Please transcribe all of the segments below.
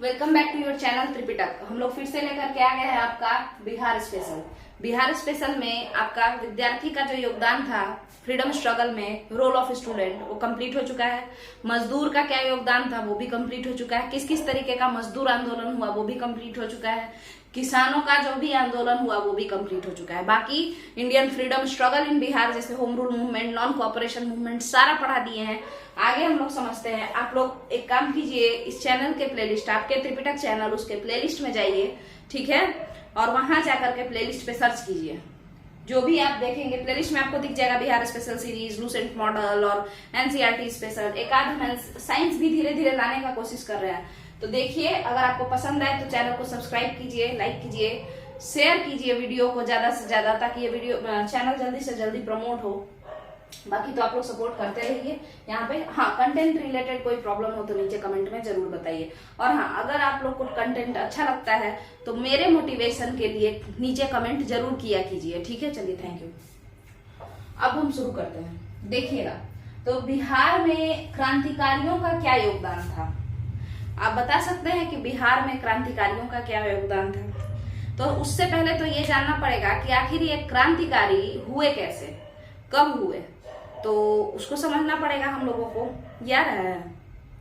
Welcome back to your channel Tripitak. हम लोग फिर से लेकर के आ गए हैं आपका बिहार स्पेशल। बिहार स्पेशल में आपका विद्यार्थी का जो योगदान था फ्रीडम स्ट्रगल में, रोल ऑफ स्टूडेंट, वो कंप्लीट हो चुका है। मजदूर का क्या योगदान था वो भी कंप्लीट हो चुका है। किस किस तरीके का मजदूर आंदोलन हुआ वो भी कंप्लीट हो चुका है। किसानों का जो भी आंदोलन हुआ वो भी कंप्लीट हो चुका है। बाकी Indian freedom struggle in Bihar, जैसे home rule movement, non cooperation movement, सारा पढ़ा दिए हैं। आगे हम लोग समझते हैं। आप लोग एक काम कीजिए, इस चैनल के प्लेलिस्ट, आपके त्रिपिटक चैनल, उसके प्लेलिस्ट में जाइए, ठीक है, और वहां जाकर के प्लेलिस्ट पे सर्च कीजिए। जो भी आप देखेंगे प्लेलिस्ट में आपको दिख जाएगा Bihar special series, Lucent model और एनसीईआरटी स्पेशल। एक आध हम साइंस भी धीरे धीरे लाने का कोशिश कर रहे हैं, तो देखिए। अगर आपको पसंद आए तो चैनल को सब्सक्राइब कीजिए, लाइक कीजिए, शेयर कीजिए वीडियो को ज्यादा से ज्यादा, ताकि ये वीडियो चैनल जल्दी से जल्दी प्रमोट हो। बाकी तो आप लोग सपोर्ट करते रहिए यहाँ पे। हाँ, कंटेंट रिलेटेड कोई प्रॉब्लम हो तो नीचे कमेंट में जरूर बताइए। और हाँ, अगर आप लोग को कंटेंट अच्छा लगता है तो मेरे मोटिवेशन के लिए नीचे कमेंट जरूर किया कीजिए, ठीक है। चलिए, थैंक यू। अब हम शुरू करते हैं। देखिएगा, तो बिहार में क्रांतिकारियों का क्या योगदान था? आप बता सकते हैं कि बिहार में क्रांतिकारियों का क्या योगदान था? तो उससे पहले तो ये जानना पड़ेगा कि आखिर ये क्रांतिकारी हुए कैसे, कब हुए, तो उसको समझना पड़ेगा हम लोगों को। याद है?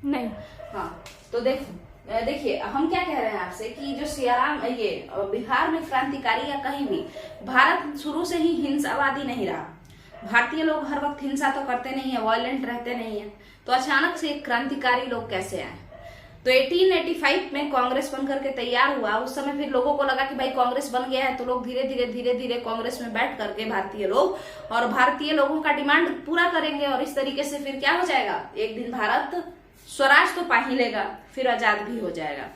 नहीं। हाँ, तो देखिए हम क्या कह रहे हैं आपसे कि जो सियाराम, ये बिहार में क्रांतिकारी या कहीं भी, भारत शुरू से ही हिंसावादी नहीं रहा। भारतीय लोग हर वक्त हिंसा तो करते नहीं है, वायलेंट रहते नहीं है। तो अचानक से क्रांतिकारी लोग कैसे आए? तो 1885 में कांग्रेस बन करके तैयार हुआ। उस समय फिर लोगों को लगा कि भाई कांग्रेस बन गया है, तो लोग धीरे धीरे कांग्रेस में बैठ करके भारतीय लोग, और भारतीय लोगों का डिमांड पूरा करेंगे, और इस तरीके से फिर क्या हो जाएगा, एक दिन भारत स्वराज तो पा ही लेगा, फिर आजाद भी हो जाएगा।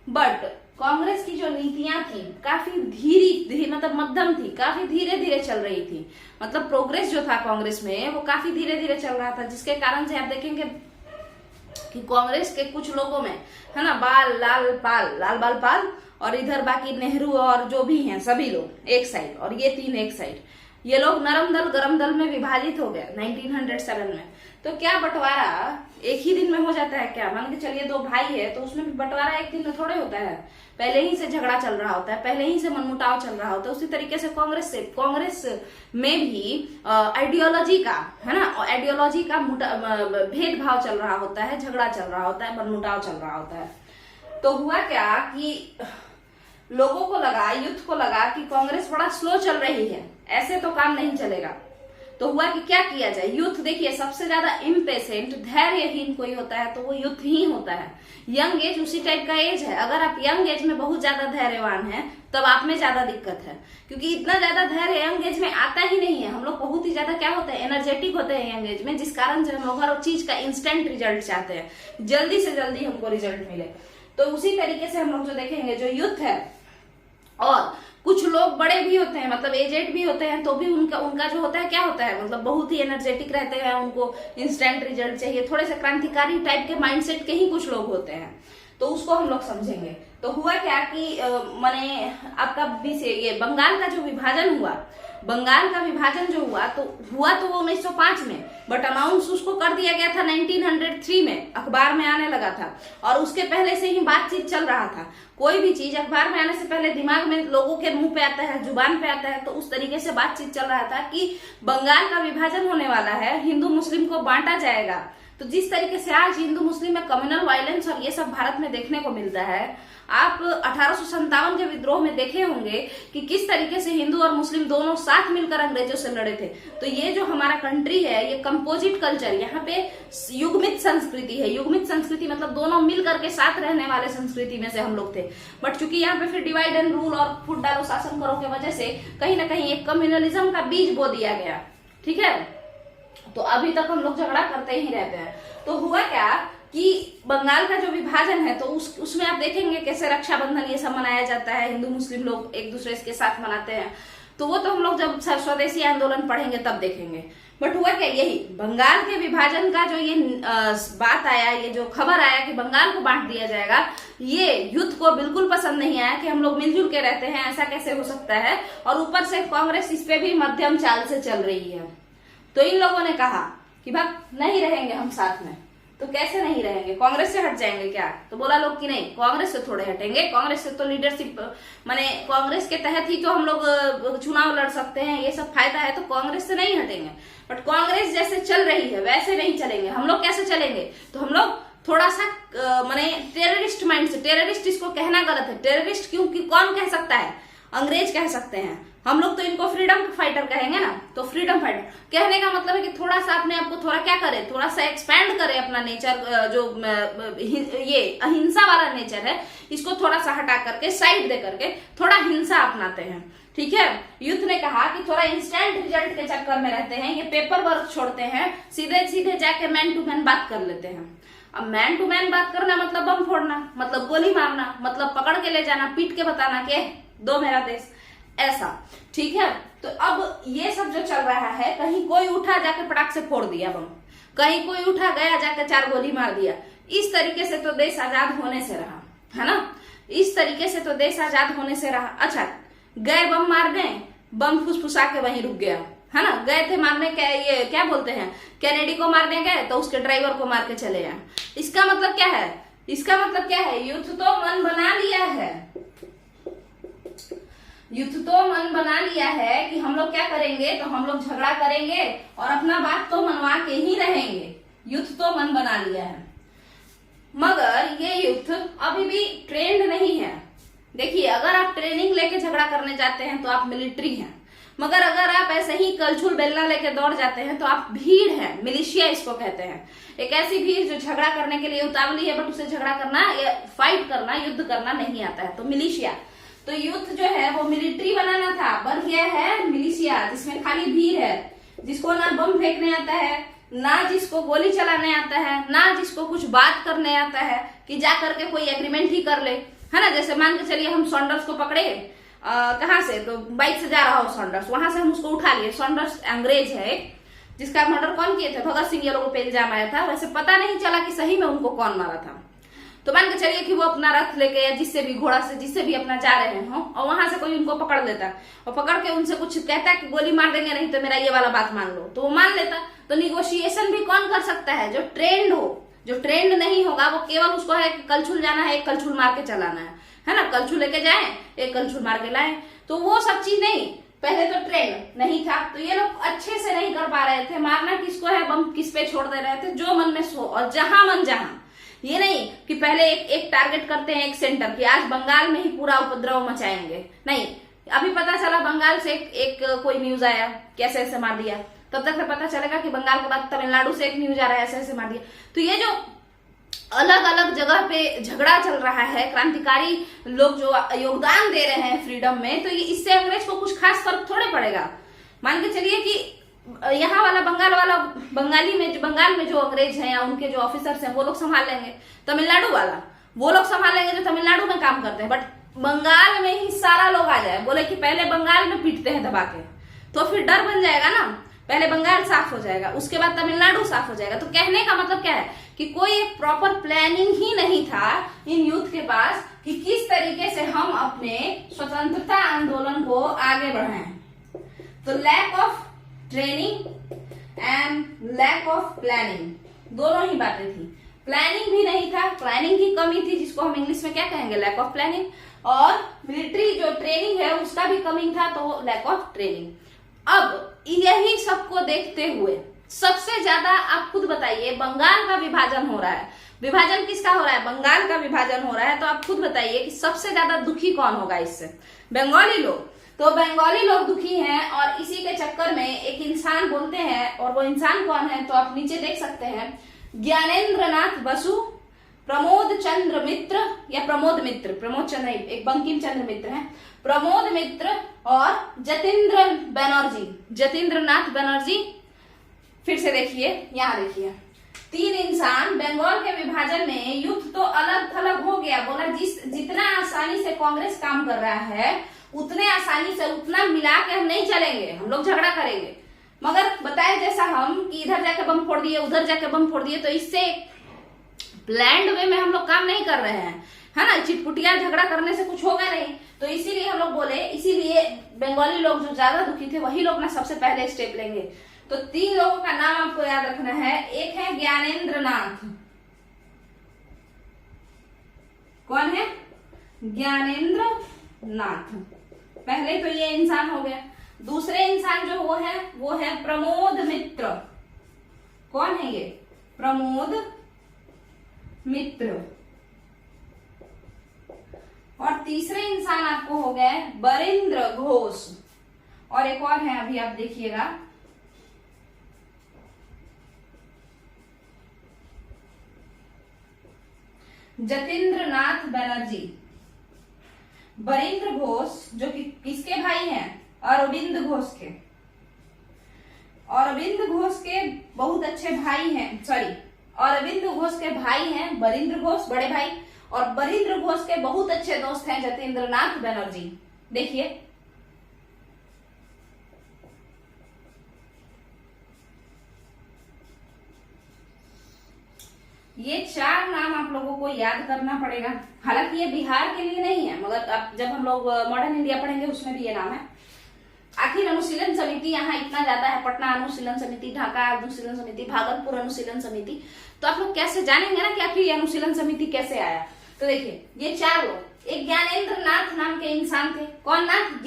बट कांग्रेस की जो नीतियां थी काफी धीरे मतलब मध्यम थी, काफी धीरे धीरे चल रही थी। मतलब प्रोग्रेस जो था कांग्रेस में वो काफी धीरे धीरे चल रहा था, जिसके कारण से आप देखेंगे कि कांग्रेस के कुछ लोगों में, है ना, लाल बाल पाल, और इधर बाकी नेहरू और जो भी हैं सभी लोग एक साइड, और ये तीन एक साइड। ये लोग नरम दल गरम दल में विभाजित हो गए 1907 में। तो क्या बंटवारा एक ही दिन में हो जाता है क्या? मान के चलिए दो भाई है तो उसमें भी बंटवारा एक दिन में थोड़े होता है। पहले ही से झगड़ा चल रहा होता है, पहले ही से मनमुटाव चल रहा होता है। उसी तरीके से कांग्रेस में भी आइडियोलॉजी का, है ना, आइडियोलॉजी का भेदभाव चल रहा होता है, झगड़ा चल रहा होता है, मनमुटाव चल रहा होता है। तो हुआ क्या कि लोगों को लगा, यूथ को लगा कि कांग्रेस बड़ा स्लो चल रही है, ऐसे तो काम नहीं चलेगा। तो हुआ कि क्या किया जाए। यूथ, देखिए सबसे ज्यादा इम्पेशेंट, धैर्यहीन कोई होता है तो वो यूथ ही होता है। यंग एज उसी टाइप का एज है। अगर आप यंग एज में बहुत ज्यादा धैर्यवान हैं तब आप में ज्यादा दिक्कत है, क्योंकि इतना ज्यादा धैर्य यंग एज में आता ही नहीं है। हम लोग बहुत ही ज्यादा क्या होते हैं, एनर्जेटिक होते हैं यंग एज में, जिस कारण से हम लोग हर चीज का इंस्टेंट रिजल्ट चाहते हैं, जल्दी से जल्दी हमको रिजल्ट मिले। तो उसी तरीके से हम लोग जो देखेंगे, जो यूथ है, और कुछ लोग बड़े भी होते हैं, मतलब एजेड भी होते हैं, तो भी उनका जो होता है क्या होता है, मतलब बहुत ही एनर्जेटिक रहते हैं, उनको इंस्टेंट रिजल्ट चाहिए। थोड़े से क्रांतिकारी टाइप के माइंडसेट के ही कुछ लोग होते हैं, तो उसको हम लोग समझेंगे। तो हुआ क्या कि माने आपका ये बंगाल का जो विभाजन हुआ, बंगाल का विभाजन जो हुआ तो वो 1905 में, बट अनाउंस उसको कर दिया गया था 1903 में, अखबार में आने लगा था। और उसके पहले से ही बातचीत चल रहा था। कोई भी चीज अखबार में आने से पहले दिमाग में लोगों के मुंह पे आता है, जुबान पे आता है, तो उस तरीके से बातचीत चल रहा था कि बंगाल का विभाजन होने वाला है, हिंदू मुस्लिम को बांटा जाएगा। तो जिस तरीके से आज हिंदू मुस्लिम में कम्युनल वायलेंस और ये सब भारत में देखने को मिलता है, आप 1857 के विद्रोह में देखे होंगे कि किस तरीके से हिंदू और मुस्लिम दोनों साथ मिलकर अंग्रेजों से लड़े थे। तो ये जो हमारा कंट्री है, ये कंपोजिट कल्चर, यहाँ पे युग्मित संस्कृति है। युग्मित संस्कृति मतलब दोनों मिल करके साथ रहने वाले संस्कृति में से हम लोग थे। बट चूंकि यहाँ पे फिर डिवाइड एंड रूल और फुट डालो शासन करो के वजह से कहीं ना कहीं एक कम्युनलिज्म का बीज बो दिया गया, ठीक है। तो अभी तक हम लोग झगड़ा करते ही रहते हैं। तो हुआ क्या कि बंगाल का जो विभाजन है, तो उसमें आप देखेंगे कैसे रक्षाबंधन ये सब मनाया जाता है, हिंदू मुस्लिम लोग एक दूसरे के साथ मनाते हैं। तो वो तो हम लोग जब स्वदेशी आंदोलन पढ़ेंगे तब देखेंगे। बट हुआ क्या, यही बंगाल के विभाजन का जो ये बात आया, ये जो खबर आया कि बंगाल को बांट दिया जाएगा, ये यूथ को बिल्कुल पसंद नहीं आया कि हम लोग मिलजुल के रहते हैं, ऐसा कैसे हो सकता है। और ऊपर से कांग्रेस इस पे भी मध्यम चाल से चल रही है। तो इन लोगों ने कहा कि भाई नहीं रहेंगे हम साथ में, तो कैसे नहीं रहेंगे, कांग्रेस से हट जाएंगे क्या? तो बोला लोग कि नहीं, कांग्रेस से थोड़े हटेंगे, कांग्रेस से तो लीडरशिप माने कांग्रेस के तहत ही तो हम लोग चुनाव लड़ सकते हैं, ये सब फायदा है, तो कांग्रेस से नहीं हटेंगे। बट कांग्रेस जैसे चल रही है वैसे नहीं चलेंगे। हम लोग कैसे चलेंगे? तो हम लोग थोड़ा सा माने टेररिस्ट माइंड से, टेररिस्ट इसको कहना गलत है, टेररिस्ट क्योंकि कौन कह सकता है? अंग्रेज कह सकते हैं। हम लोग तो इनको फ्रीडम फाइटर कहेंगे ना, तो फ्रीडम फाइटर कहने का मतलब है कि थोड़ा सा अपने आप को थोड़ा क्या करे, थोड़ा सा एक्सपैंड करे अपना नेचर, जो ये अहिंसा वाला नेचर है इसको थोड़ा सा हटा करके, साइड दे करके थोड़ा हिंसा अपनाते हैं। ठीक है, यूथ ने कहा कि थोड़ा इंस्टेंट रिजल्ट के चक्कर में रहते हैं, ये पेपर वर्क छोड़ते हैं, सीधे सीधे जाके मैन टू मैन बात कर लेते हैं। अब मैन टू मैन बात करना मतलब बम फोड़ना, मतलब गोली मारना, मतलब पकड़ के ले जाना, पीट के बताना कि दो मेरा देश, ऐसा। ठीक है, तो अब ये सब जो चल रहा है, कहीं कोई उठा जाके पटाख से फोड़ दिया बम, कहीं कोई उठा गया जाके 4 गोली मार दिया, इस तरीके से तो देश आजाद होने से रहा है ना, इस तरीके से तो देश आजाद होने से रहा। अच्छा, गए बम मारने, बम फुसफुसा के वहीं रुक गया है ना, गए थे मारने, ये क्या बोलते हैं, कैनेडी को मारने गए तो उसके ड्राइवर को मार के चले आए। इसका मतलब क्या है? इसका मतलब क्या है? यूथ तो मन बना लिया है, यूथ तो मन बना लिया है कि हम लोग क्या करेंगे, तो हम लोग झगड़ा करेंगे और अपना बात तो मनवा के ही रहेंगे। यूथ तो मन बना लिया है, मगर ये यूथ अभी भी ट्रेंड नहीं है। देखिए, अगर आप ट्रेनिंग लेके झगड़ा करने जाते हैं तो आप मिलिट्री हैं, मगर अगर आप ऐसे ही कलछुल बेलना लेके दौड़ जाते हैं तो आप भीड़ हैं, मिलिशिया इसको कहते हैं। एक ऐसी भीड़ जो झगड़ा करने के लिए उतावली है, बट उसे झगड़ा करना या फाइट करना, युद्ध करना नहीं आता है, तो मिलिशिया। तो यूथ जो है वो मिलिट्री बनाना था, बन गया है मिलिशिया, जिसमें खाली भीड़ है, जिसको ना बम फेंकने आता है, ना जिसको गोली चलाने आता है, ना जिसको कुछ बात करने आता है कि जा करके कोई एग्रीमेंट ही कर ले, है ना। जैसे मान के चलिए हम सॉन्डर्स को पकड़े, कहाँ से, तो बाइक से जा रहा हो सॉन्डर्स, वहां से हम उसको उठा लिए। सॉन्डर्स अंग्रेज है जिसका मर्डर कौन किए थे? भगत सिंह। ये लोगों पे इल्जाम आया था, वैसे पता नहीं चला कि सही में उनको कौन मारा था। तो मान के चलिए कि वो अपना रथ लेके या जिससे भी, घोड़ा से, जिससे भी अपना जा रहे हो, और वहां से कोई उनको पकड़ लेता और पकड़ के उनसे कुछ कहता कि गोली मार देंगे, नहीं तो मेरा ये वाला बात मान लो, तो वो मान लेता। तो निगोशिएशन भी कौन कर सकता है? जो ट्रेंड हो। जो ट्रेंड नहीं होगा वो केवल उसको है कि कलछुल जाना है, एक कलछुल मार के चलाना है ना, कलछुल लेके जाए, एक कलछुल मार के लाए, तो वो सब चीज नहीं। पहले तो ट्रेंड नहीं था, तो ये लोग अच्छे से नहीं कर पा रहे थे। मारना किसको है, बम किस पे छोड़ दे रहे थे, जो मन में सो, और जहां मन जहां। ये नहीं कि पहले एक टारगेट करते हैं, एक सेंटर, कि आज बंगाल में ही पूरा उपद्रव मचाएंगे, नहीं। अभी पता चला बंगाल से एक कोई न्यूज आया कैसे ऐसे मार दिया, तब तक पता चलेगा कि बंगाल के बाद तमिलनाडु से एक न्यूज आ रहा है ऐसे ऐसे मार दिया। तो ये जो अलग अलग जगह पे झगड़ा चल रहा है, क्रांतिकारी लोग जो योगदान दे रहे हैं फ्रीडम में, तो ये इससे अंग्रेज को कुछ खास फर्क थोड़े पड़ेगा। मान के चलिए कि यहाँ वाला बंगाल वाला, बंगाल में जो अंग्रेज हैं या उनके जो ऑफिसर्स हैं वो लोग संभाल लेंगे, तमिलनाडु वाला वो लोग संभाल लेंगे जो तमिलनाडु में काम करते हैं। बट बंगाल में ही सारा लोग आ जाए, बोले कि पहले बंगाल में पीटते हैं दबा के, तो फिर डर बन जाएगा ना। पहले बंगाल साफ हो जाएगा, उसके बाद तमिलनाडु साफ हो जाएगा। तो कहने का मतलब क्या है कि कोई एक प्रॉपर प्लानिंग ही नहीं था इन यूथ के पास कि किस तरीके से हम अपने स्वतंत्रता आंदोलन को आगे बढ़ाएं। तो lack of training and lack of planning, दोनों ही बातें थी। प्लानिंग भी नहीं था, प्लानिंग की कमी थी, जिसको हम इंग्लिश में क्या कहेंगे, लैक ऑफ प्लानिंग। और मिलिट्री जो ट्रेनिंग है उसका भी कमी था, तो लैक ऑफ ट्रेनिंग। अब यही सबको देखते हुए सबसे ज्यादा आप खुद बताइए, बंगाल का विभाजन हो रहा है। विभाजन किसका हो रहा है? बंगाल का विभाजन हो रहा है। तो आप खुद बताइए कि सबसे ज्यादा दुखी कौन होगा इससे? बंगाली लोग। तो बंगाली लोग दुखी हैं, और इसी के चक्कर में एक इंसान बोलते हैं, और वो इंसान कौन है तो आप नीचे देख सकते हैं, ज्ञानेन्द्र नाथ बसु, प्रमोद चंद्र मित्र या प्रमोद मित्र, प्रमोद चंद्र एक बंकिम चंद्र मित्र हैं, प्रमोद मित्र और जतेंद्र बनर्जी, जतेंद्र नाथ बनर्जी। फिर से देखिए, यहाँ देखिए, 3 इंसान बंगाल के विभाजन में। युद्ध तो अलग थलग हो गया, बोला जितना आसानी से कांग्रेस काम कर रहा है उतने आसानी से, उतना मिला के हम नहीं चलेंगे, हम लोग झगड़ा करेंगे। मगर बताए जैसा हम कि इधर जाके बम फोड़ दिए, उधर जाके बम फोड़ दिए, तो इससे प्लान्ड वे में हम लोग काम नहीं कर रहे हैं, है ना। चिटपुटिया झगड़ा करने से कुछ होगा नहीं। तो इसीलिए हम लोग बोले, इसीलिए बंगाली लोग जो ज्यादा दुखी थे वही लोग ना सबसे पहले स्टेप लेंगे। तो 3 लोगों का नाम आपको याद रखना है। एक है ज्ञानेन्द्र नाथ, ज्ञानेंद्र नाथ। पहले तो ये इंसान हो गया। दूसरे इंसान जो वो है प्रमोद मित्र। कौन है ये? प्रमोद मित्र। और तीसरे इंसान आपको हो गए बरिंद्र घोष। और एक और है, अभी आप देखिएगा, जतेंद्र नाथ बनर्जी। बरिंद्र घोष जो कि किसके भाई हैं? अरविंद घोष के। अरविंद घोष के बहुत अच्छे भाई हैं, सॉरी, अरविंद घोष के भाई हैं बरिंद्र घोष, बड़े भाई, और बरिंद्र घोष के बहुत अच्छे दोस्त हैं जतेंद्र नाथ बनर्जी। देखिए, ये चार नाम आप लोगों को याद करना पड़ेगा। हालांकि ये बिहार के लिए नहीं है, मगर अब जब हम लोग मॉडर्न इंडिया पढ़ेंगे उसमें भी ये नाम है। आखिर अनुशीलन समिति यहाँ इतना ज्यादा है, पटना अनुशीलन समिति, ढाका अनुशीलन समिति, भागलपुर अनुशीलन समिति, तो आप लोग कैसे जानेंगे ना कि आखिर ये अनुशीलन समिति कैसे आया। तो देखिए, ये चार लोग, एक ज्ञानेंद्र नाथ नाम के इंसान थे। कौन नाथ?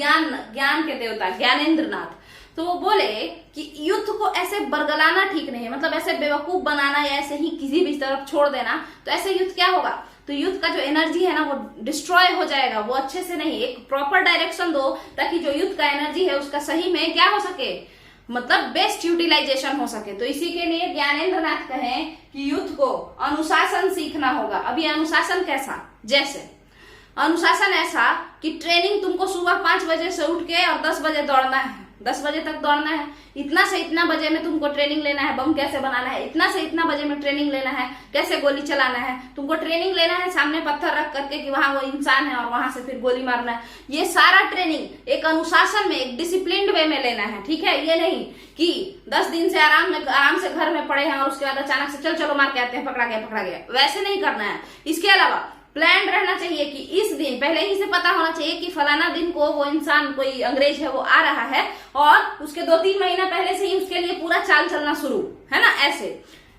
ज्ञान के देवता ज्ञानेंद्र नाथ। तो वो बोले कि युद्ध को ऐसे बरगलाना ठीक नहीं है, मतलब ऐसे बेवकूफ बनाना या ऐसे ही किसी भी तरफ छोड़ देना, तो ऐसे युद्ध क्या होगा, तो युद्ध का जो एनर्जी है ना वो डिस्ट्रॉय हो जाएगा, वो अच्छे से नहीं। एक प्रॉपर डायरेक्शन दो ताकि जो युद्ध का एनर्जी है उसका सही में क्या हो सके, मतलब बेस्ट यूटिलाइजेशन हो सके। तो इसी के लिए ज्ञानेंद्र नाथ कहें कि युद्ध को अनुशासन सीखना होगा। अभी अनुशासन कैसा? जैसे अनुशासन ऐसा कि ट्रेनिंग तुमको सुबह 5 बजे से उठ के और 10 बजे दौड़ना है, 10 बजे तक दौड़ना है, इतना से इतना बजे में तुमको ट्रेनिंग लेना है बम कैसे बनाना है, इतना से इतना बजे में ट्रेनिंग लेना है कैसे गोली चलाना है, तुमको ट्रेनिंग लेना है सामने पत्थर रख करके कि वहां वो इंसान है और वहां से फिर गोली मारना है। ये सारा ट्रेनिंग एक अनुशासन में, एक डिसिप्लिन्ड वे में लेना है, ठीक है। ये नहीं कि 10 दिन से आराम से घर में पड़े हैं और उसके बाद अचानक से चलो मार के आते हैं, पकड़ा गया, वैसे नहीं करना है। इसके अलावा प्लान रहना चाहिए कि इस दिन पहले ही से पता होना चाहिए कि फलाना दिन को वो इंसान, कोई अंग्रेज है, वो आ रहा है, और उसके 2-3 महीना पहले से ही उसके लिए पूरा चाल चलना शुरू है ना। ऐसे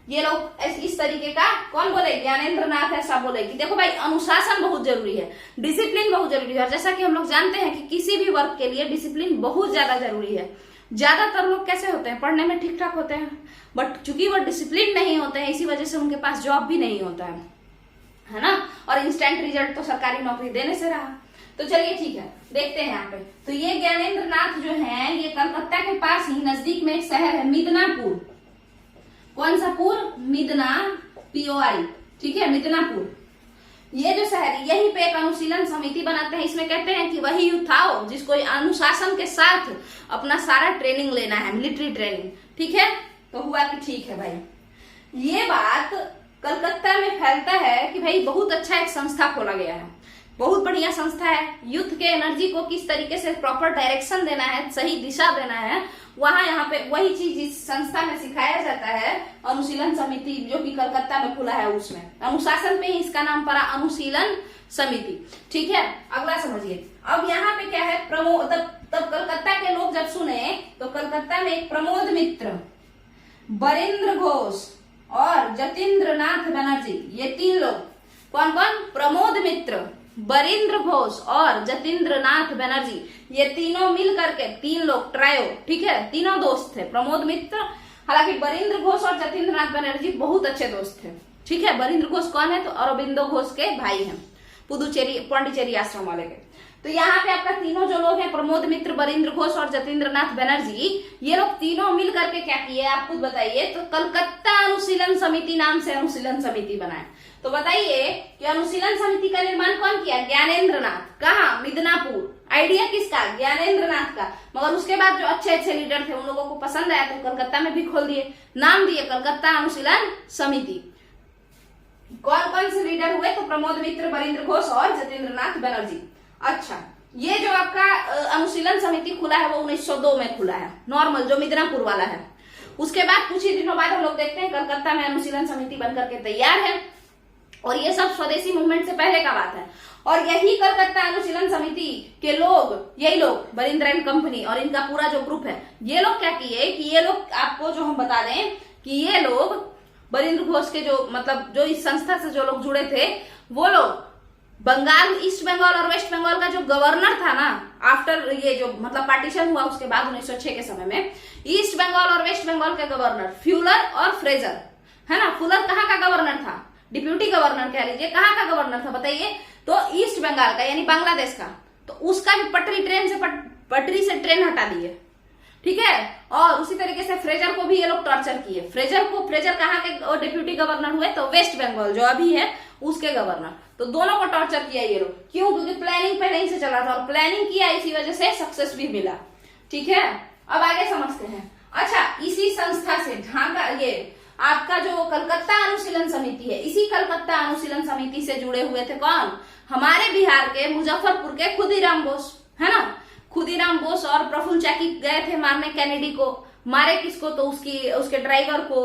ये लोग इस तरीके का, कौन बोले? ज्ञानेंद्र नाथ ऐसा बोले कि देखो भाई, अनुशासन बहुत जरूरी है, डिसिप्लिन बहुत जरूरी है। और जैसा कि हम लोग जानते हैं कि किसी भी वर्क के लिए डिसिप्लिन बहुत ज्यादा जरूरी है। ज्यादातर लोग कैसे होते हैं, पढ़ने में ठीक ठाक होते हैं, बट चूंकि वो डिसिप्लिन नहीं होते हैं, इसी वजह से उनके पास जॉब भी नहीं होता है ना। और इंस्टेंट रिजल्ट तो सरकारी नौकरी देने से रहा। तो चलिए ठीक है, देखते हैं यहाँ पे। तो ये ज्ञानेंद्र नाथ जो है, ये कलकत्ता के पास ही नजदीक में एक शहर है मिदनापुर। कौन सा पुर? मिदना, POR, ठीक है, मिदनापुर। ये जो शहर, यहीं पे एक अनुशीलन समिति बनाते हैं। इसमें कहते हैं कि वही युद्धाओ जिसको अनुशासन के साथ अपना सारा ट्रेनिंग लेना है, मिलिट्री ट्रेनिंग, ठीक है। तो हुआ कि ठीक है भाई, ये बात कलकत्ता में फैलता है कि भाई बहुत अच्छा एक संस्था खोला गया है, बहुत बढ़िया संस्था है। युद्ध के एनर्जी को किस तरीके से प्रॉपर डायरेक्शन देना है, सही दिशा देना है, वहां यहाँ पे वही चीज इस संस्था में सिखाया जाता है। अनुशीलन समिति जो कि कलकत्ता में खुला है, उसमें अनुशासन पे ही इसका नाम पड़ा, अनुशीलन समिति, ठीक है। अगला समझिए, अब यहाँ पे क्या है, प्रमोद। तब कलकत्ता के लोग जब सुने तो कलकत्ता में एक प्रमोद मित्र, बरिंद्र घोष और जतेंद्र नाथ बनर्जी, ये 3 लोग, कौन कौन? प्रमोद मित्र, बरिंद्र घोष और जतेंद्र नाथ बनर्जी, ये तीनों मिल करके 3 लोग, ट्रायो, ठीक है, तीनों दोस्त थे, प्रमोद मित्र। हालांकि बरिंद्र घोष और जतेंद्र नाथ बनर्जी बहुत अच्छे दोस्त थे, ठीक है। बरिंद्र घोष कौन है? तो अरविंदो घोष के भाई हैं, पांडिचेरी आश्रम वाले के। तो यहाँ पे आपका तीनों जो लोग हैं, प्रमोद मित्र, बरिंद्र घोष और जतेंद्र नाथ बनर्जी, ये लोग तीनों मिल करके क्या किए आप खुद बताइए। तो कलकत्ता अनुशीलन समिति नाम से अनुशीलन समिति बनाए। तो बताइए कि अनुशीलन समिति का निर्माण कौन किया? ज्ञानेंद्र नाथ। कहाँ? मिदनापुर। आइडिया किसका? ज्ञानेंद्र नाथ का। मगर उसके बाद जो अच्छे अच्छे लीडर थे उन लोगों को पसंद आया तो कलकत्ता में भी खोल दिए, नाम दिए कलकत्ता अनुशीलन समिति। कौन कौन से लीडर हुए? तो प्रमोद मित्र, बरिंद्र घोष और जतेंद्र नाथ बनर्जी। अच्छा, ये जो आपका अनुशीलन समिति खुला है वो 1902 में खुला है, नॉर्मल जो मिदनापुर वाला है। उसके बाद कुछ ही दिनों बाद हम लोग देखते हैं कलकत्ता में अनुशीलन समिति बनकर के तैयार है। और ये सब स्वदेशी मूवमेंट से पहले का बात है। और यही कलकत्ता अनुशीलन समिति के लोग, यही लोग, बरिंद्र एंड कंपनी और इनका पूरा जो ग्रुप है, ये लोग क्या किए कि ये लोग, आपको जो हम बता दें कि ये लोग बरिंद्र घोष के जो, मतलब जो इस संस्था से जो लोग जुड़े थे, वो लोग बंगाल, ईस्ट बंगाल और वेस्ट बंगाल का जो गवर्नर था ना, आफ्टर ये जो मतलब पार्टीशन हुआ उसके बाद 1906 के समय में, ईस्ट बंगाल और वेस्ट बंगाल के गवर्नर फ्यूलर और फ्रेजर, है ना। फ्यूलर कहाँ का गवर्नर था, डिप्यूटी गवर्नर कह लीजिए, कहाँ का गवर्नर था बताइए, तो ईस्ट बंगाल का यानी बांग्लादेश का। तो उसका भी पटरी से ट्रेन हटा दिए, ठीक है। और उसी तरीके से फ्रेजर को भी ये लोग टॉर्चर किए। फ्रेजर कहाँ के डिप्यूटी गवर्नर हुए, तो वेस्ट बंगाल जो अभी है उसके गवर्नर। तो दोनों को टॉर्चर किया ये लोग, क्यों, क्योंकि प्लानिंग पहले ही से चला था और प्लानिंग किया, इसी वजह से सक्सेस भी मिला, ठीक है। अब आगे समझते हैं। अच्छा, इसी संस्था से ढाका, ये आपका जो कलकत्ता अनुशीलन समिति है, इसी कलकत्ता अनुशीलन समिति से जुड़े हुए थे कौन, हमारे बिहार के मुजफ्फरपुर के खुदीराम बोस, है ना। खुदीराम बोस और प्रफुल्ल चाकी गए थे मारने कैनेडी को। मारे किसको, तो उसके ड्राइवर को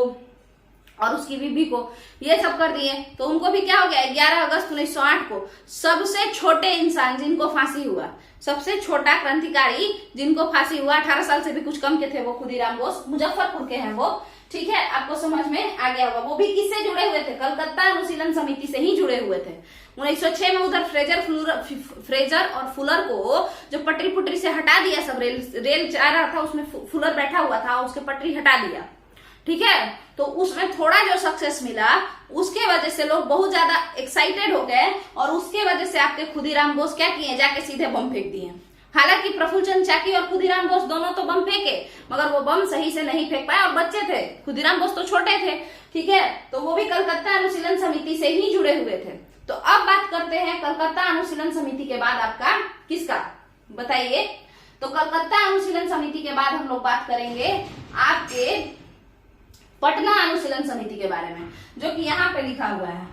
और उसकी बीबी को, ये सब कर दिए। तो उनको भी क्या हो गया, 11 अगस्त 1908 को सबसे छोटे इंसान जिनको फांसी हुआ, सबसे छोटा क्रांतिकारी जिनको फांसी हुआ, 18 साल से भी कुछ कम के थे, वो खुदीराम बोस, मुजफ्फरपुर के हैं वो, ठीक है। आपको समझ में आ गया होगा। वो भी किससे जुड़े हुए थे, कलकत्ता अनुशीलन समिति से ही जुड़े हुए थे। 1906 में उधर फ्रेजर और फुलर को जो पटरी पुटरी से हटा दिया, सब रेल जा रहा था उसमें फुलर बैठा हुआ था, उसके पटरी हटा दिया, ठीक है। तो उसमें थोड़ा जो सक्सेस मिला, उसके वजह से लोग बहुत ज्यादा एक्साइटेड हो गए और उसके वजह से आपके खुदीराम बोस क्या किए, जाके सीधे बम फेंक दिए। हालांकि प्रफुल्ल चंद्र चाकी और खुदीराम बोस दोनों तो बम फेंके, मगर वो बम सही से नहीं फेंक पाए और बच्चे थे, खुदीराम बोस तो छोटे थे, ठीक है। तो वो भी कलकत्ता अनुशीलन समिति से ही जुड़े हुए थे। तो अब बात करते हैं कलकत्ता अनुशीलन समिति के बाद आपका किसका, बताइए। तो कलकत्ता अनुशीलन समिति के बाद हम लोग बात करेंगे आपके पटना अनुशीलन समिति के बारे में, जो कि यहाँ पे लिखा हुआ है।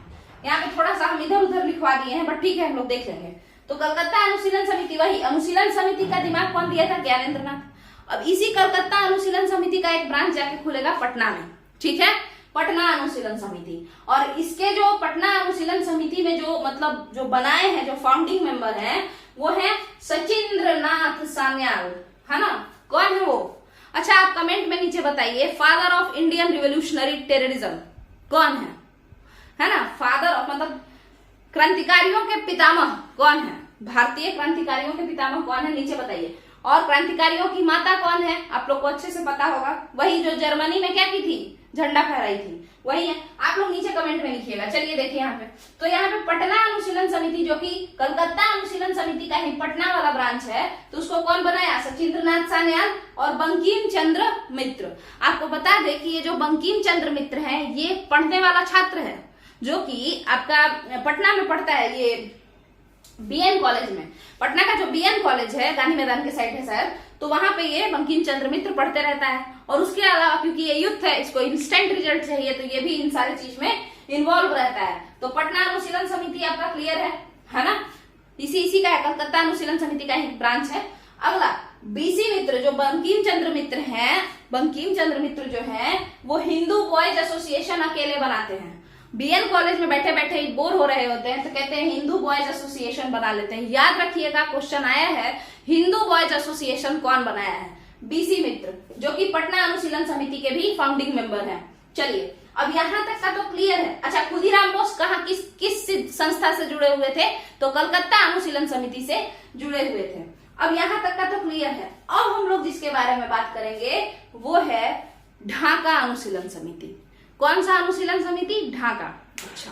यहाँ पे थोड़ा सा हम इधर उधर लिखवा दिए हैं, बट ठीक है, हम लोग देख लेंगे। तो कलकत्ता अनुशीलन समिति, वही अनुशीलन समिति का दिमाग कौन दिया था, ज्ञानेंद्र नाथ। अब इसी कलकत्ता अनुशीलन समिति का एक ब्रांच जाके खुलेगा पटना में, ठीक है, पटना अनुशीलन समिति। और इसके जो पटना अनुशीलन समिति में जो मतलब जो बनाए हैं, जो फाउंडिंग मेंबर हैं, वो है सचिंद्र नाथ सान्याल, है ना। कौन है वो, अच्छा आप कमेंट में नीचे बताइए। Father of Indian revolutionary terrorism कौन है ना। फादर ऑफ मतलब क्रांतिकारियों के पितामह कौन है, भारतीय क्रांतिकारियों के पितामह कौन है, नीचे बताइए। और क्रांतिकारियों की माता कौन है, आप लोग को अच्छे से पता होगा, वही जो जर्मनी में क्या की थी, झंडा फहराई थी, वही है। आप लोग नीचे कमेंट में लिखिएगा। चलिए देखिए यहाँ पे, तो यहाँ पे पटना अनुशीलन समिति, जो कि कलकत्ता अनुशीलन समिति का ही पटना वाला ब्रांच है, तो उसको कौन बनाया, सचिंद्र नाथ सान्याल और बंकिम चंद्र मित्र। आपको बता दें कि ये जो बंकिम चंद्र मित्र है, ये पढ़ने वाला छात्र है, जो कि आपका पटना में पढ़ता है, ये बीएन कॉलेज में। पटना का जो बीएन कॉलेज है, गांधी मैदान के साइड है सर, तो वहां पे ये बंकिम चंद्र मित्र पढ़ते रहता है। और उसके अलावा क्योंकि ये यूथ है, इसको इंस्टेंट रिजल्ट चाहिए, तो ये भी इन सारी चीज में इन्वॉल्व रहता है। तो पटना अनुशीलन समिति आपका क्लियर है ना। इसी का है, कलकत्ता अनुशीलन समिति का ही ब्रांच है। अगला बीसी मित्र, जो बंकिम चंद्र मित्र हैं, बंकिम चंद्र मित्र जो है वो हिंदू बॉयज एसोसिएशन अकेले बनाते हैं। बीएन कॉलेज में बैठे बैठे बोर हो रहे होते हैं, तो कहते हैं हिंदू बॉयज एसोसिएशन बना लेते हैं। याद रखिएगा, क्वेश्चन आया है, हिंदू बॉयज एसोसिएशन कौन बनाया है, बीसी मित्र, जो कि पटना अनुशीलन समिति के भी फाउंडिंग मेंबर हैं। चलिए अब यहाँ तक का तो क्लियर है। अच्छा, खुदीराम बोस कहाँ किस संस्था से जुड़े हुए थे, तो कलकत्ता अनुशीलन समिति से जुड़े हुए थे। अब यहाँ तक का तो क्लियर है। अब हम लोग जिसके बारे में बात करेंगे वो है ढाका अनुशीलन समिति। कौन सा अनुशीलन समिति, ढाका। अच्छा,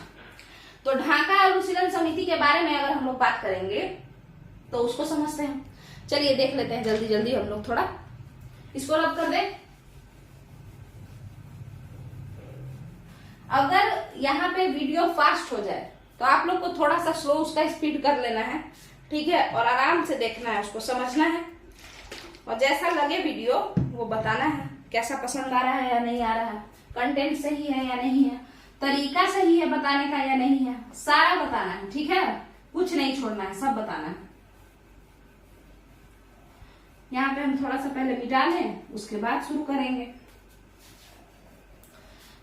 तो ढाका अनुशीलन समिति के बारे में अगर हम लोग बात करेंगे तो उसको समझते हैं। चलिए देख लेते हैं जल्दी जल्दी हम लोग, थोड़ा इसको रब कर दें। अगर यहाँ पे वीडियो फास्ट हो जाए तो आप लोग को थोड़ा सा स्लो उसका स्पीड कर लेना है, ठीक है, और आराम से देखना है, उसको समझना है, और जैसा लगे वीडियो वो बताना है, कैसा पसंद आ रहा है या नहीं आ रहा है, कंटेंट सही है या नहीं है, तरीका सही है बताने का या नहीं है, सारा बताना है, ठीक है, कुछ नहीं छोड़ना है, सब बताना है। यहाँ पे हम थोड़ा सा पहले मिटा लें, उसके बाद शुरू करेंगे।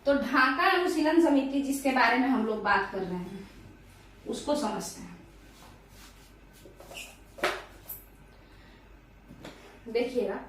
तो ढाका अनुशीलन समिति जिसके बारे में हम लोग बात कर रहे हैं उसको समझते हैं। देखिएगा,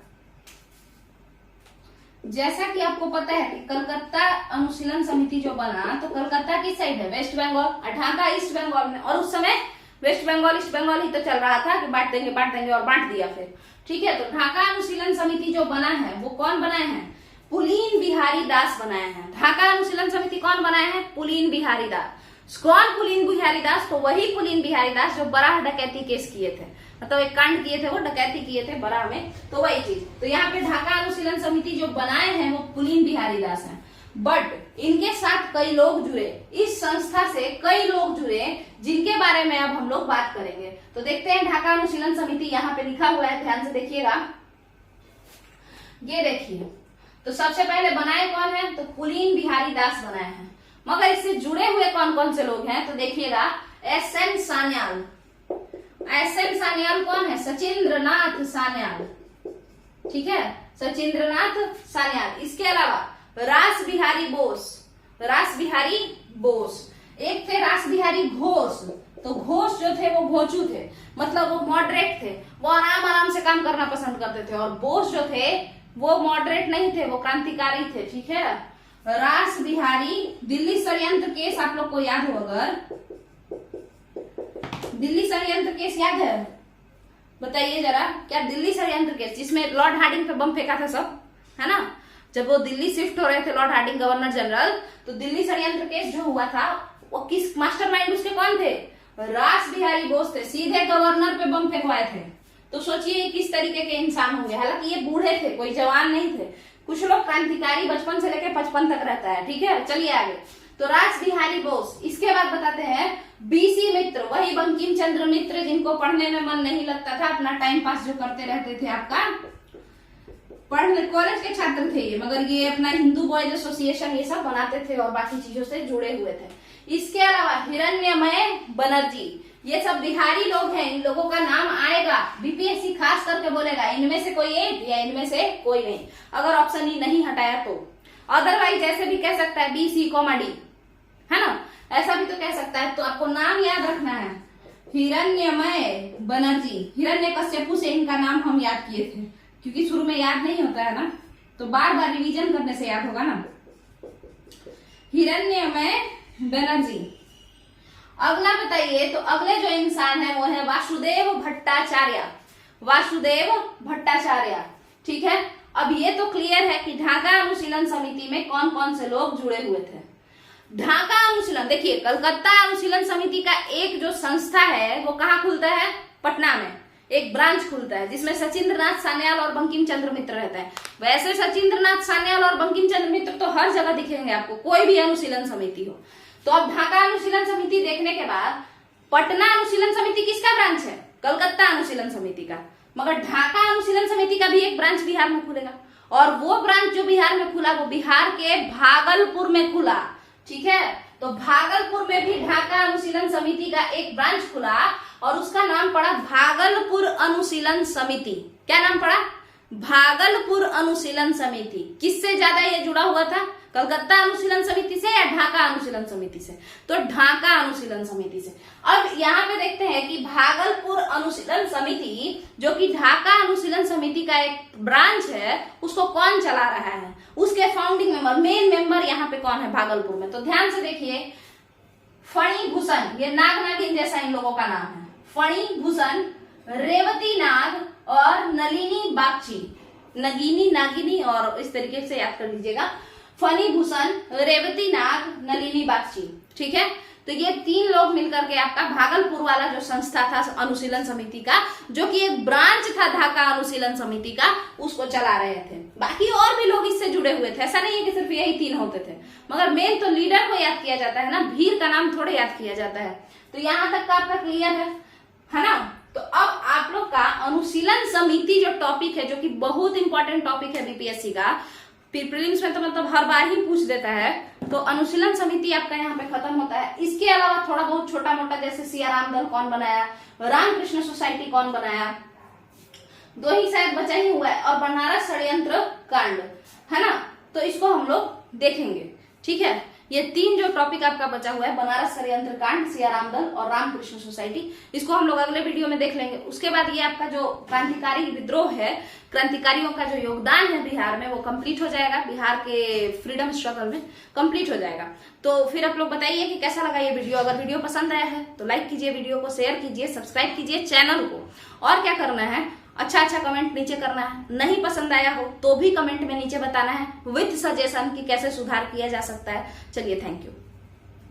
जैसा कि आपको पता है कि कलकत्ता अनुशीलन समिति जो बना, तो कलकत्ता की साइड है, वेस्ट बंगाल, ढाका ईस्ट बंगाल में, और उस समय वेस्ट बंगाल ईस्ट बंगाल ही तो चल रहा था कि बांट देंगे और बांट दिया फिर। ठीक है, तो ढाका अनुशीलन समिति जो बना है वो कौन बनाए हैं? पुलीन बिहारी दास बनाए हैं। ढाका अनुशीलन समिति कौन बनाए हैं? पुलीन बिहारी दास। कौन पुलीन बिहारी दास? तो वही पुलीन बिहारी दास जो बराह डकैती केस किए थे, मतलब एक कांड किए थे, वो डकैती किए थे बराह में, तो वही चीज। तो यहाँ पे ढाका अनुशीलन समिति जो बनाए हैं वो पुलीन बिहारी दास हैं, बट इनके साथ कई लोग जुड़े, इस संस्था से कई लोग जुड़े जिनके बारे में अब हम लोग बात करेंगे। तो देखते हैं ढाका अनुशीलन समिति यहाँ पे लिखा हुआ है, ध्यान से देखिएगा। ये देखिए, तो सबसे पहले बनाए कौन है? तो पुलीन बिहारी दास बनाए हैं। मगर इससे जुड़े हुए कौन कौन से लोग हैं? तो देखिएगा, एस.एन. सान्याल। एस.एन. सान्याल कौन है? सचिंद्रनाथ सान्याल। ठीक है, सचिंद्रनाथ सान्याल। इसके अलावा रास बिहारी बोस, रास बिहारी बोस। एक थे रास बिहारी घोष। तो घोष जो थे वो घोचू थे, मतलब वो मॉडरेट थे, वो आराम आराम से काम करना पसंद करते थे। और बोस जो थे वो मॉडरेट नहीं थे, वो क्रांतिकारी थे। ठीक है, रास बिहारी, दिल्ली षड्यंत्र केस आप लोग को याद हो, अगर दिल्ली षड्यंत्र केस याद है बताइए जरा, क्या दिल्ली षड्यंत्र केस जिसमें लॉर्ड हार्डिंग पे बम फेंका था सब, है ना? जब वो दिल्ली शिफ्ट हो रहे थे लॉर्ड हार्डिंग गवर्नर जनरल, तो दिल्ली षड्यंत्र केस जो हुआ था वो किस मास्टरमाइंड उसके कौन थे? रास बिहारी बोस थे। सीधे गवर्नर पे बम फेंकवाए थे। तो सोचिए किस तरीके के इंसान होंगे। हालांकि ये बूढ़े थे, कोई जवान नहीं थे। कुछ लोग क्रांतिकारी बचपन से लेकर 55 तक रहता है। ठीक है, चलिए आगे। तो रास बिहारी बोस। इसके बाद बताते हैं बीसी मित्र, वही बंकिम चंद्र मित्र जिनको पढ़ने में मन नहीं लगता था, अपना टाइम पास जो करते रहते थे, आपका पढ़ने कॉलेज के छात्र थे ये, मगर ये अपना हिंदू बॉयज एसोसिएशन ये सब बनाते थे और बाकी चीजों से जुड़े हुए थे। इसके अलावा हिरण्यमय बनर्जी, ये सब बिहारी लोग हैं। इन लोगों का नाम आएगा, बीपीएससी खास करके बोलेगा इनमें से कोई एक या इनमें से कोई नहीं, अगर ऑप्शन ई नहीं हटाया तो। अदरवाइज ऐसे भी कह सकता है BC, D, है ना? ऐसा भी तो कह सकता है। तो आपको नाम याद रखना है, हिरण्यमय बनर्जी। हिरण्यकश्यपु से इनका नाम हम याद किए थे, क्योंकि शुरू में याद नहीं होता है ना, तो बार बार रिवीजन करने से याद होगा ना। हिरण्यमय बनर्जी। अगला बताइए, तो अगले जो इंसान है वो है वासुदेव भट्टाचार्य। वासुदेव भट्टाचार्य। ठीक है, अब ये तो क्लियर है कि ढाका अनुशीलन समिति में कौन कौन से लोग जुड़े हुए थे। ढाका अनुशीलन, देखिए कलकत्ता अनुशीलन समिति का एक जो संस्था है वो कहाँ खुलता है? पटना में एक ब्रांच खुलता है जिसमें सचिंद्रनाथ सान्याल और बंकिम चंद्र मित्र रहता है। वैसे सचिंद्रनाथ सान्याल और बंकिम चंद्र मित्र तो हर जगह दिखेंगे आपको, कोई भी अनुशीलन समिति हो। तो अब ढाका अनुशीलन समिति देखने के बाद पटना अनुशीलन समिति किसका ब्रांच है? कलकत्ता अनुशीलन समिति का। मगर ढाका अनुशीलन समिति का भी एक ब्रांच बिहार में खुलेगा, और वो ब्रांच जो बिहार में खुला वो बिहार के भागलपुर में खुला। ठीक है, तो भागलपुर में भी ढाका अनुशीलन समिति का एक ब्रांच खुला और उसका नाम पड़ा भागलपुर अनुशीलन समिति। क्या नाम पड़ा? भागलपुर अनुशीलन समिति। किससे ज्यादा ये जुड़ा हुआ था? कलकत्ता अनुशीलन समिति से या ढाका अनुशीलन समिति से? तो ढाका अनुशीलन समिति से। अब यहाँ पे देखते हैं कि भागलपुर अनुशीलन समिति जो कि ढाका अनुशीलन समिति का एक ब्रांच है, उसको कौन चला रहा है? उसके फाउंडिंग मेंबर, मेन मेंबर यहाँ पे कौन है भागलपुर में? तो ध्यान से देखिए, फणी भूषण, ये नाग नागिन जैसा इन लोगों का नाम है। फणी भूषण, रेवती नाग और नलिनी बागची। नगिनी, नागिनी और इस तरीके से याद कर लीजिएगा। फणी भूषण, रेवती नाग, नलिनी बागची। ठीक है, तो ये तीन लोग मिलकर के आपका भागलपुर वाला जो संस्था था अनुशीलन समिति का, जो कि एक ब्रांच था ढाका अनुशीलन समिति का, उसको चला रहे थे। बाकी और भी लोग इससे जुड़े हुए थे, ऐसा नहीं है कि सिर्फ यही तीन होते थे, मगर मेन तो लीडर को याद किया जाता है ना, भीड़ का नाम थोड़े याद किया जाता है। तो यहाँ तक का आपका क्लियर है ना? तो अब आप लोग का अनुशीलन समिति जो टॉपिक है, जो कि बहुत इंपॉर्टेंट टॉपिक है बीपीएससी का, प्रीलिम्स में तो मतलब हर बार ही पूछ देता है। तो अनुशीलन समिति आपका यहाँ पे खत्म होता है। इसके अलावा थोड़ा बहुत छोटा मोटा, जैसे सियाराम दल कौन बनाया, रामकृष्ण सोसाइटी कौन बनाया, दो ही शायद बचा ही हुआ है, और बनारस षड्यंत्र कांड, है ना? तो इसको हम लोग देखेंगे। ठीक है, ये 3 जो टॉपिक आपका बचा हुआ है, बनारस षड्यंत्र कांड, सियाराम दल और रामकृष्ण सोसाइटी, इसको हम लोग अगले वीडियो में देख लेंगे। उसके बाद ये आपका जो क्रांतिकारी विद्रोह है, क्रांतिकारियों का जो योगदान है बिहार में, वो कंप्लीट हो जाएगा, बिहार के फ्रीडम स्ट्रगल में कंप्लीट हो जाएगा। तो फिर आप लोग बताइए कि कैसा लगा ये वीडियो। अगर वीडियो पसंद आया है तो लाइक कीजिए, वीडियो को शेयर कीजिए, सब्सक्राइब कीजिए चैनल को। और क्या करना है, अच्छा कमेंट नीचे करना है। नहीं पसंद आया हो तो भी कमेंट में नीचे बताना है विथ सजेशन कि कैसे सुधार किया जा सकता है। चलिए, थैंक यू।